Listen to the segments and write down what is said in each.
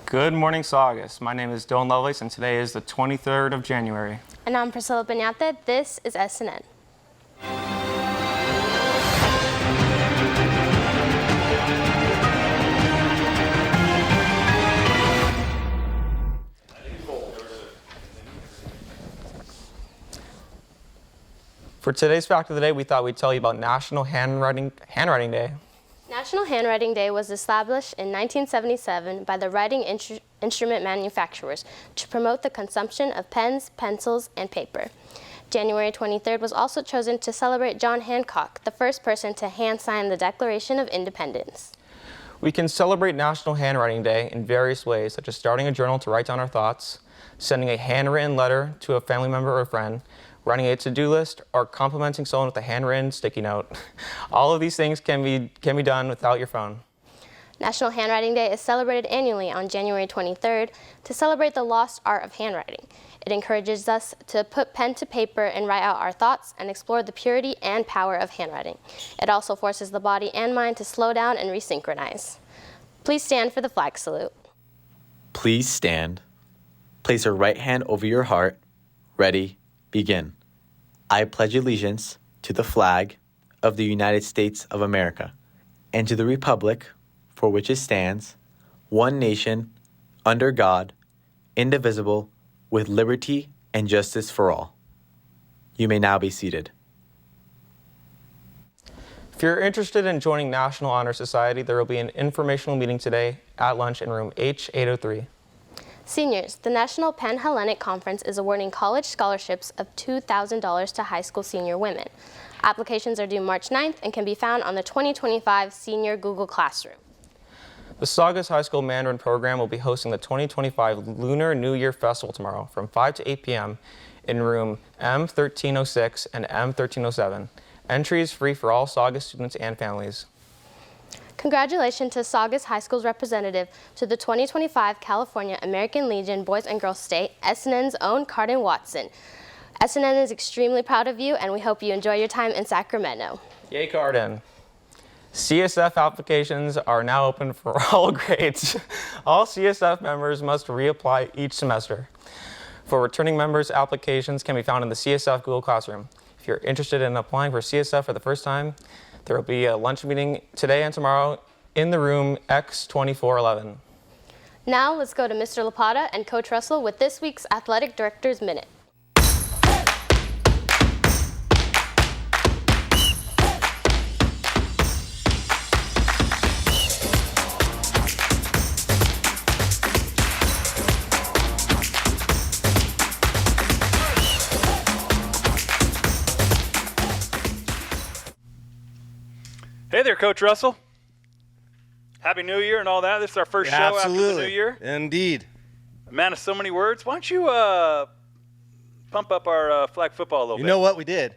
Good morning, Saugus. My name is Dillon Lovelace, and today is the 23rd of January. And I'm Priscilla Penate. This is SNN. For today's fact of the day, we thought we'd tell you about National Handwriting Day. National Handwriting Day was established in 1977 by the writing instrument manufacturers to promote the consumption of pens, pencils, and paper. January 23rd was also chosen to celebrate John Hancock, the first person to hand sign the Declaration of Independence. We can celebrate National Handwriting Day in various ways, such as starting a journal to write down our thoughts, sending a handwritten letter to a family member or friend, writing a to-do list, or complimenting someone with a handwritten sticky note. All of these things can be done without your phone. National Handwriting Day is celebrated annually on January 23rd to celebrate the lost art of handwriting. It encourages us to put pen to paper and write out our thoughts and explore the purity and power of handwriting. It also forces the body and mind to slow down and resynchronize. Please stand for the flag salute. Please stand. Place your right hand over your heart. Ready, begin. I pledge allegiance to the flag of the United States of America and to the republic for which it stands, one nation, under God, indivisible, with liberty and justice for all. You may now be seated. If you're interested in joining National Honor Society, there will be an informational meeting today at lunch in room H803. Seniors, the National Pan-Hellenic Conference is awarding college scholarships of $2,000 to high school senior women. Applications are due March 9th and can be found on the 2025 Senior Google Classroom. The Saugus High School Mandarin program will be hosting the 2025 Lunar New Year Festival tomorrow from 5 to 8 p.m. in room M1306 and M1307. Entry is free for all Saugus students and families. Congratulations to Saugus High School's representative to the 2025 California American Legion Boys and Girls State, SNN's own Cardin Watson. SNN is extremely proud of you, and we hope you enjoy your time in Sacramento. Yay, Cardin. CSF applications are now open for all grades. All CSF members must reapply each semester. For returning members, applications can be found in the CSF Google Classroom. If you're interested in applying for CSF for the first time, there will be a lunch meeting today and tomorrow in the room X2411. Now let's go to Mr. Lapata and Coach Russell with this week's Athletic Director's Minute. Hey there, Coach Russell. Happy New Year and all that. This is our first show after the New Year. Indeed. A man of so many words. Why don't you pump up our flag football a little bit? You know what we did?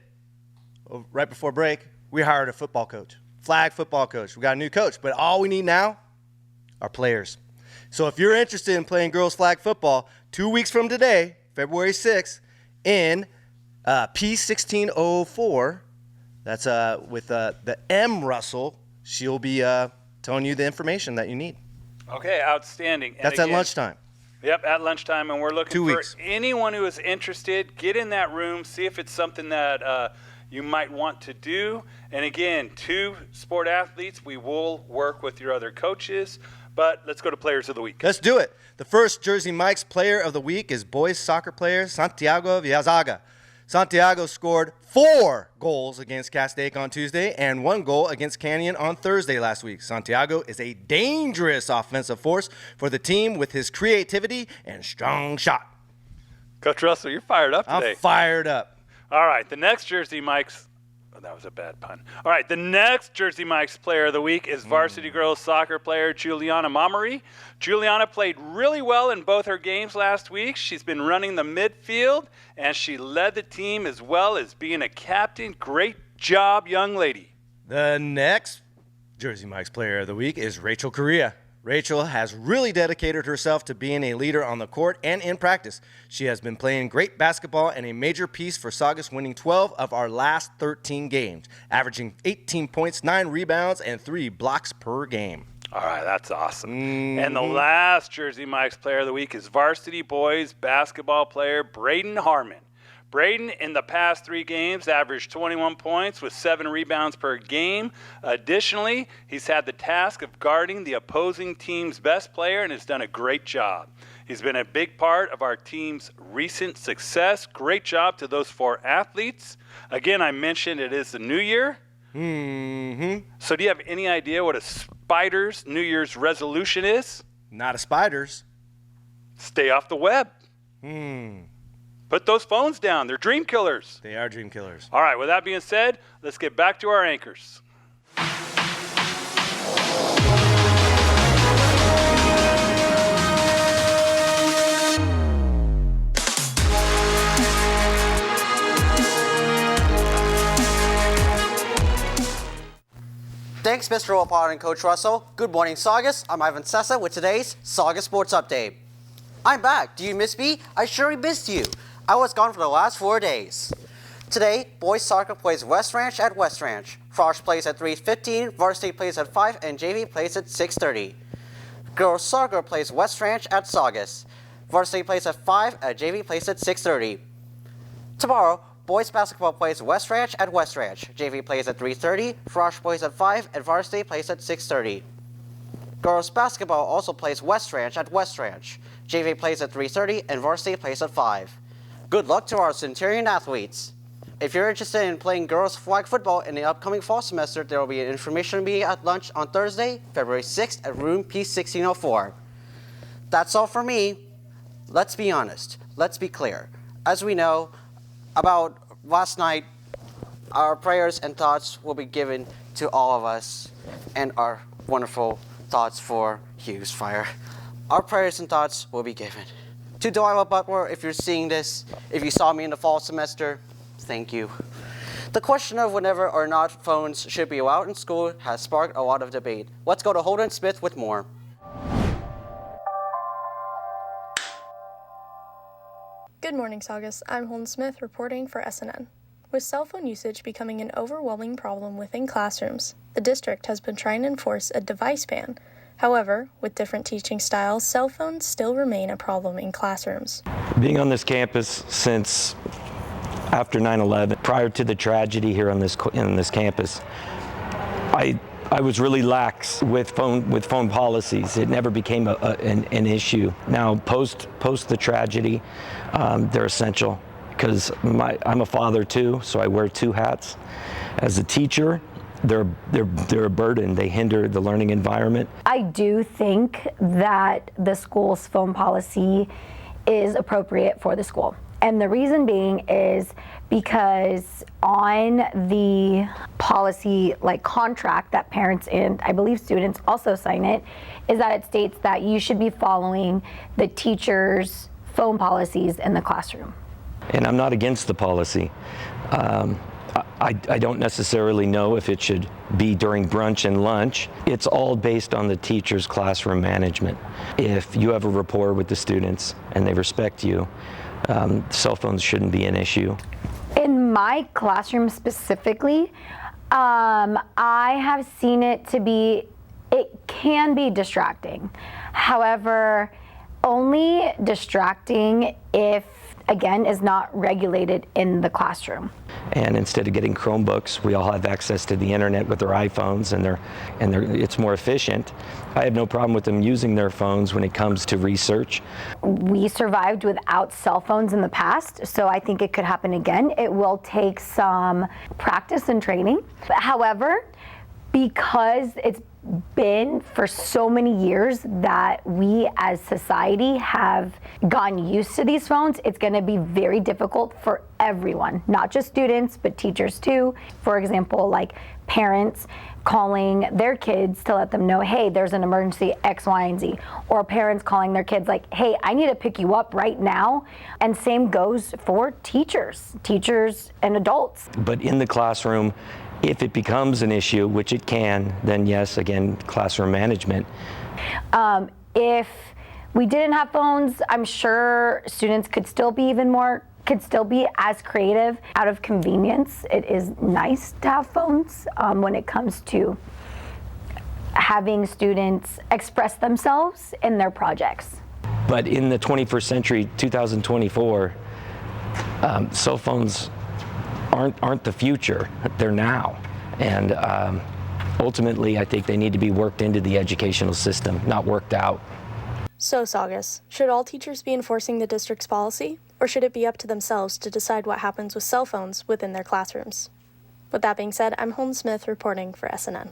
Right before break, we hired a football coach, flag football coach. We got a new coach, but all we need now are players. So if you're interested in playing girls flag football, 2 weeks from today, February 6th, in P1604, that's with the M. Russell. She'll be telling you the information that you need. Okay, outstanding. And that's again, at lunchtime. Yep, at lunchtime, and we're looking 2 for weeks. anyone who is interested. Get in that room, see if it's something that you might want to do. And again, 2 sport athletes. We will work with your other coaches, but let's go to Players of the Week. Let's do it. The first Jersey Mike's Player of the Week is boys soccer player Santiago Villazaga. Santiago scored 4 goals against Castaic on Tuesday and 1 goal against Canyon on Thursday last week. Santiago is a dangerous offensive force for the team with his creativity and strong shot. Coach Russell, you're fired up today. I'm fired up. All right, the next Jersey Mike's – that was a bad pun. All right, the next Jersey Mike's Player of the Week is varsity girls soccer player Juliana Momary. Juliana played really well in both her games last week. She's been running the midfield, and she led the team as well as being a captain. Great job, young lady. The next Jersey Mike's Player of the Week is Rachel Correa. Rachel has really dedicated herself to being a leader on the court and in practice. She has been playing great basketball and a major piece for Saugus, winning 12 of our last 13 games, averaging 18 points, 9 rebounds, and 3 blocks per game. All right, that's awesome. And the last Jersey Mike's Player of the Week is varsity boys basketball player Braden Harmon. Braden, in the past 3 games, averaged 21 points with 7 rebounds per game. Additionally, he's had the task of guarding the opposing team's best player and has done a great job. He's been a big part of our team's recent success. Great job to those 4 athletes. Again, I mentioned it is the new year. So do you have any idea what a Spider's New Year's resolution is? Not a Spiders. Stay off the web. Put those phones down. They're dream killers. They are dream killers. All right, with that being said, let's get back to our anchors. Thanks, Mr. Wapod and Coach Russell. Good morning, Saugus. I'm Ivan Sese with today's Saugus Sports Update. I'm back. Do you miss me? I sure missed you. I was gone for the last 4 days. Today, boys soccer plays West Ranch at West Ranch. Frosh plays at 3:15, varsity plays at 5, and JV plays at 6:30. Girls soccer plays West Ranch at Saugus. Varsity plays at 5, and JV plays at 6:30. Tomorrow, boys basketball plays West Ranch at West Ranch. JV plays at 3:30, Frosh plays at 5, and varsity plays at 6:30. Girls basketball also plays West Ranch at West Ranch. JV plays at 3:30, and varsity plays at 5. Good luck to our Centurion athletes. If you're interested in playing girls flag football in the upcoming fall semester, there will be an information meeting at lunch on Thursday, February 6th at room P1604. That's all for me. Let's be honest. Let's be clear. As we know, about last night, our prayers and thoughts will be given to all of us and our wonderful thoughts for Hughes Fire. Our prayers and thoughts will be given. To Delilah Butler, if you're seeing this, if you saw me in the fall semester, thank you. The question of whenever or not phones should be allowed in school has sparked a lot of debate. Let's go to Holden Smith with more. Good morning, Saugus. I'm Holden Smith reporting for SNN. With cell phone usage becoming an overwhelming problem within classrooms, the district has been trying to enforce a device ban. However, with different teaching styles, cell phones still remain a problem in classrooms. Being on this campus since after 9/11, prior to the tragedy here on this campus, I was really lax with phone policies. It never became an issue. Now, post the tragedy, they're essential because I'm a father too, so I wear 2 hats. As a teacher, they're a burden. They hinder the learning environment. I do think that the school's phone policy is appropriate for the school. And the reason being is because on the policy contract that parents and I believe students also sign it, is that it states that you should be following the teacher's phone policies in the classroom. And I'm not against the policy. I don't necessarily know if it should be during brunch and lunch. It's all based on the teacher's classroom management. If you have a rapport with the students and they respect you, cell phones shouldn't be an issue. In my classroom specifically, I have seen it can be distracting. However, only distracting if, again, is not regulated in the classroom. And instead of getting Chromebooks, we all have access to the internet with their iPhones, and it's more efficient. I have no problem with them using their phones when it comes to research. We survived without cell phones in the past, so I think it could happen again. It will take some practice and training. However, because it's been for so many years that we as society have gotten used to these phones, it's going to be very difficult for everyone, not just students, but teachers too. For example, parents calling their kids to let them know, hey, there's an emergency X, Y, and Z. Or parents calling their kids hey, I need to pick you up right now. And same goes for teachers and adults. But in the classroom, if it becomes an issue, which it can, then yes, again, classroom management. If we didn't have phones, I'm sure students could still be as creative out of convenience. It is nice to have phones when it comes to having students express themselves in their projects. But in the 21st century, 2024, cell phones aren't the future, they're now. And ultimately, I think they need to be worked into the educational system, not worked out. So, Saugus, should all teachers be enforcing the district's policy, or should it be up to themselves to decide what happens with cell phones within their classrooms? With that being said, I'm Holden Smith reporting for SNN.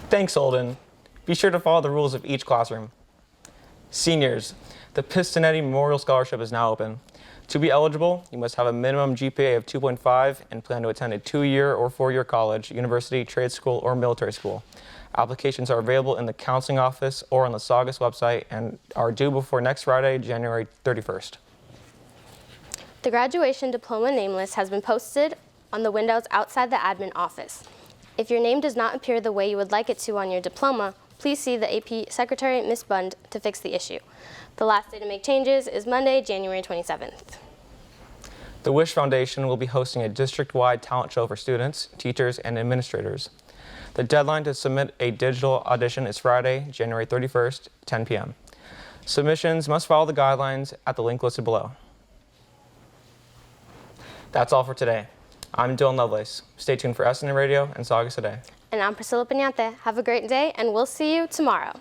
Thanks, Holden. Be sure to follow the rules of each classroom. Seniors, the Penate Memorial Scholarship is now open. To be eligible, you must have a minimum GPA of 2.5 and plan to attend a 2-year or 4-year college, university, trade school, or military school. Applications are available in the counseling office or on the Saugus website and are due before next Friday, January 31st. The graduation diploma name list has been posted on the windows outside the admin office. If your name does not appear the way you would like it to on your diploma, please see the AP Secretary, Ms. Bund, to fix the issue. The last day to make changes is Monday, January 27th. The Wish Foundation will be hosting a district-wide talent show for students, teachers, and administrators. The deadline to submit a digital audition is Friday, January 31st, 10 p.m. Submissions must follow the guidelines at the link listed below. That's all for today. I'm Dillon Lovelace. Stay tuned for SNN Radio and Saugus Today. And I'm Priscilla Penate. Have a great day, and we'll see you tomorrow.